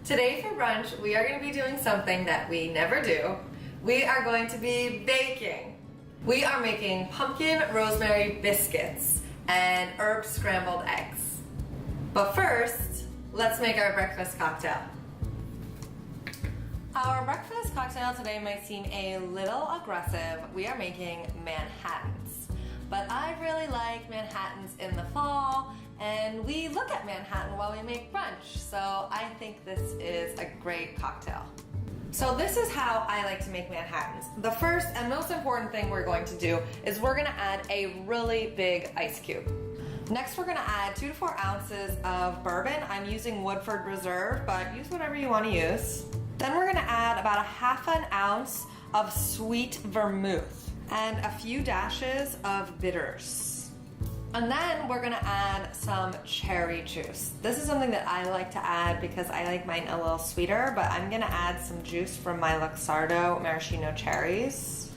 Today for brunch, we are going to be doing something that we never do. We are going to be baking. We are making pumpkin rosemary biscuits and herb scrambled eggs. But first, let's make our breakfast cocktail. Our breakfast cocktail today might seem a little aggressive. We are making Manhattans. But I really like Manhattans in the fall, and we look at Manhattan while we make brunch, so I think this is a great cocktail. So this is how I like to make Manhattans. The first and most important thing we're going to do is we're gonna add a really big ice cube. Next, we're gonna add 2 to 4 ounces of bourbon. I'm using Woodford Reserve, but use whatever you wanna use. Then we're gonna add about 1/2 ounce of sweet vermouth and a few dashes of bitters. And then we're gonna add some cherry juice. This is something that I like to add because I like mine a little sweeter, but I'm gonna add some juice from my Luxardo maraschino cherries,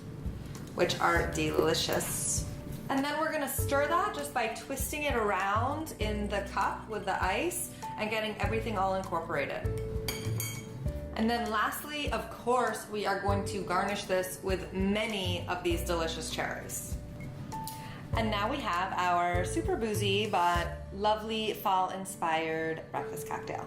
which are delicious. And then we're gonna stir that just by twisting it around in the cup with the ice and getting everything all incorporated. And then lastly, of course, we are going to garnish this with many of these delicious cherries. And now we have our super boozy but lovely fall-inspired breakfast cocktail.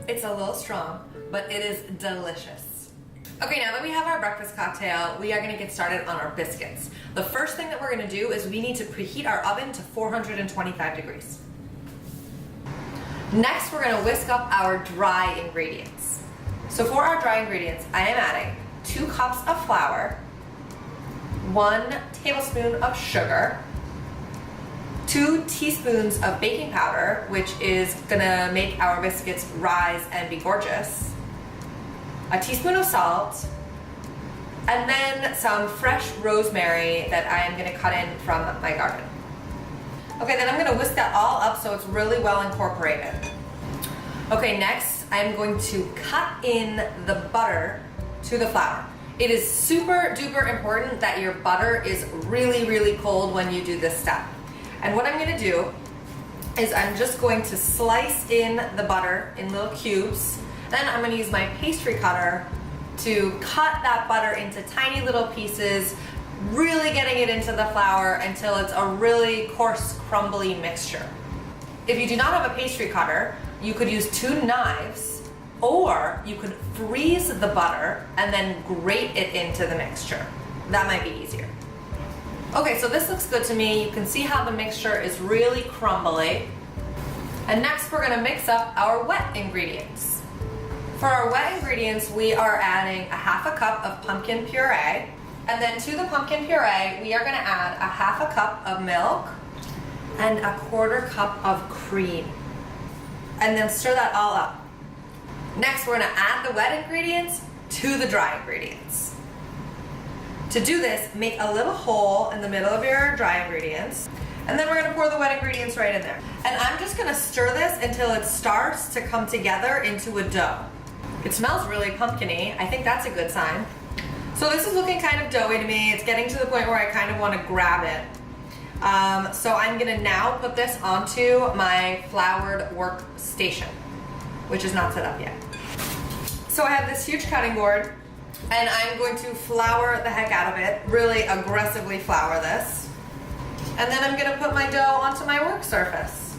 It's a little strong, but it is delicious. Okay, now that we have our breakfast cocktail, we are gonna get started on our biscuits. The first thing that we're gonna do is we need to preheat our oven to 425 degrees. Next, we're gonna whisk up our dry ingredients. So for our dry ingredients, I am adding 2 cups of flour, 1 tablespoon of sugar, 2 teaspoons of baking powder, which is gonna make our biscuits rise and be gorgeous, a teaspoon of salt, and then some fresh rosemary that I am gonna cut in from my garden. Okay, then I'm gonna whisk that all up so it's really well incorporated. Okay, next I'm going to cut in the butter to the flour. It is super duper important that your butter is really, really cold when you do this step. And what I'm gonna do is I'm just going to slice in the butter in little cubes. Then I'm gonna use my pastry cutter to cut that butter into tiny little pieces, really getting it into the flour until it's a really coarse, crumbly mixture. If you do not have a pastry cutter, you could use 2 knives, or you could freeze the butter and then grate it into the mixture. That might be easier. Okay, so this looks good to me. You can see how the mixture is really crumbly. And next we're gonna mix up our wet ingredients. For our wet ingredients, we are adding 1/2 cup of pumpkin puree. And then to the pumpkin puree, we are gonna add 1/2 cup of milk and 1/4 cup of cream. And then stir that all up. Next, we're gonna add the wet ingredients to the dry ingredients. To do this, make a little hole in the middle of your dry ingredients, and then we're gonna pour the wet ingredients right in there. And I'm just gonna stir this until it starts to come together into a dough. It smells really pumpkin-y. I think that's a good sign. So this is looking kind of doughy to me. It's getting to the point where I kind of want to grab it. So I'm gonna now put this onto my floured workstation, which is not set up yet. So I have this huge cutting board, and I'm going to flour the heck out of it, really aggressively flour this. And then I'm gonna put my dough onto my work surface.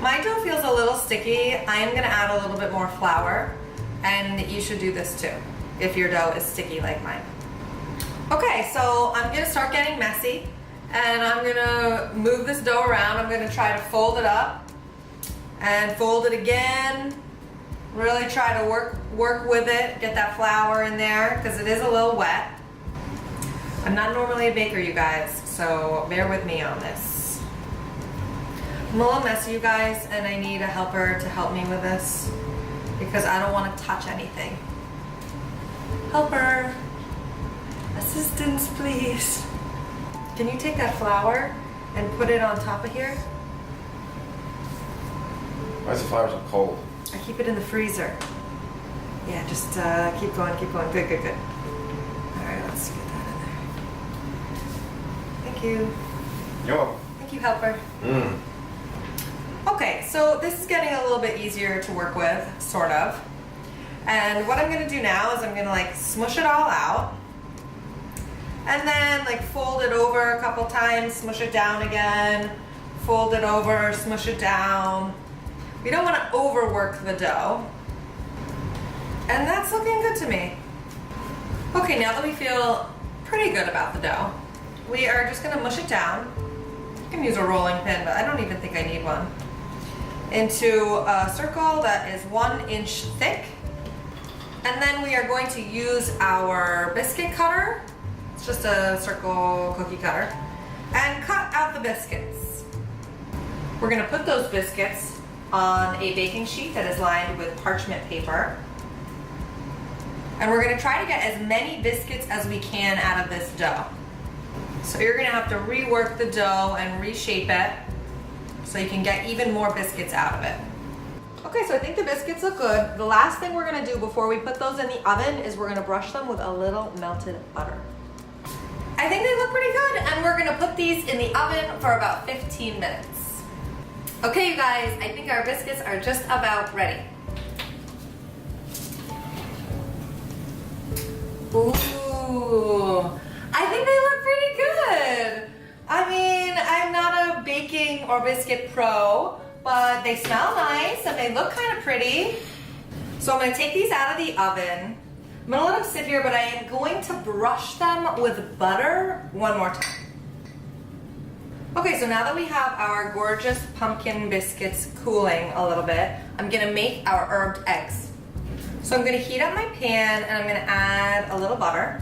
My dough feels a little sticky. I'm gonna add a little bit more flour, and you should do this too if your dough is sticky like mine. Okay, so I'm gonna start getting messy, and I'm gonna move this dough around. I'm gonna try to fold it up and fold it again. Really try to work with it, get that flour in there, because it is a little wet. I'm not normally a baker, you guys, so bear with me on this. I'm a little messy, you guys, and I need a helper to help me with this because I don't want to touch anything. Helper, assistance please. Can you take that flour and put it on top of here? Why is the flour so cold? I keep it in the freezer. Yeah, just keep going, keep going. Good, good, good. All right, let's get that in there. Thank you. You're welcome. Thank you, helper. Okay, so this is getting a little bit easier to work with, sort of. And what I'm gonna do now is I'm gonna like smush it all out. And then like fold it over a couple times, smush it down again, fold it over, smush it down. We don't wanna overwork the dough. And that's looking good to me. Okay, now that we feel pretty good about the dough, we are just gonna mush it down. You can use a rolling pin, but I don't even think I need one. Into a circle that is 1 inch thick. And then we are going to use our biscuit cutter. It's just a circle cookie cutter. And cut out the biscuits. We're gonna put those biscuits on a baking sheet that is lined with parchment paper. And we're gonna try to get as many biscuits as we can out of this dough. So you're gonna have to rework the dough and reshape it so you can get even more biscuits out of it. Okay, so I think the biscuits look good. The last thing we're gonna do before we put those in the oven is we're gonna brush them with a little melted butter. I think they look pretty good, and we're gonna put these in the oven for about 15 minutes. Okay, you guys, I think our biscuits are just about ready. Ooh, I think they look pretty good. I mean, I'm not a baking or biscuit pro, but they smell nice and they look kind of pretty. So I'm gonna take these out of the oven. I'm gonna let them sit here, but I am going to brush them with butter one more time. Okay, so now that we have our gorgeous pumpkin biscuits cooling a little bit, I'm gonna make our herbed eggs. So I'm gonna heat up my pan and I'm gonna add a little butter,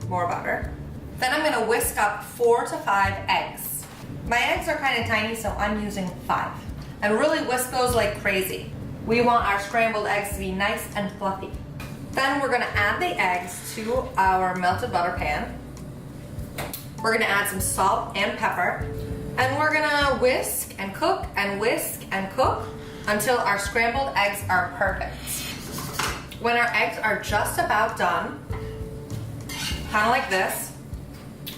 more butter. Then I'm gonna whisk up 4 to 5 eggs. My eggs are kind of tiny, so I'm using 5. And really whisk those like crazy. We want our scrambled eggs to be nice and fluffy. Then we're gonna add the eggs to our melted butter pan. We're gonna add some salt and pepper. And we're gonna whisk and cook and whisk and cook until our scrambled eggs are perfect. When our eggs are just about done, kind of like this,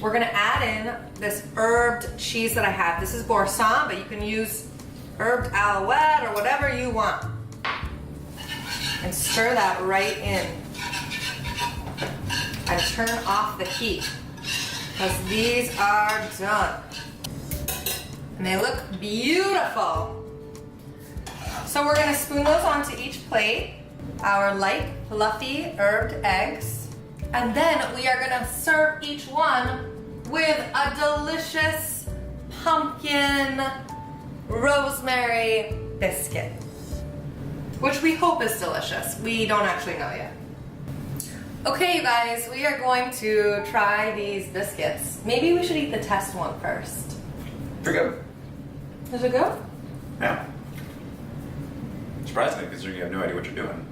we're gonna add in this herbed cheese that I have. This is Boursin, but you can use herbed alouette or whatever you want. And stir that right in. And turn off the heat, because these are done. And they look beautiful. So we're gonna spoon those onto each plate. Our light, fluffy, herbed eggs. And then we are gonna serve each one with a delicious pumpkin rosemary biscuit, which we hope is delicious. We don't actually know yet. Okay, you guys, we are going to try these biscuits. Maybe we should eat the test one first. Pretty good. Is it good? Yeah. Surprisingly, because you have no idea what you're doing.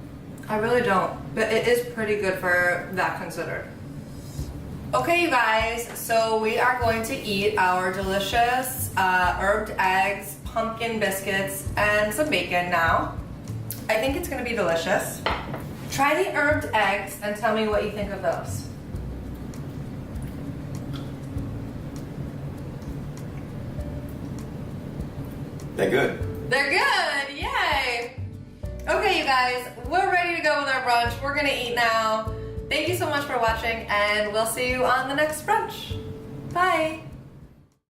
I really don't, but it is pretty good for that considered. Okay, you guys, so we are going to eat our delicious herbed eggs, pumpkin biscuits, and some bacon now. I think it's gonna be delicious. Try the herbed eggs and tell me what you think of those. They're good. They're good, yay! Okay, you guys, we're ready to go with our brunch. We're gonna eat now. Thank you so much for watching, and we'll see you on the next brunch. Bye.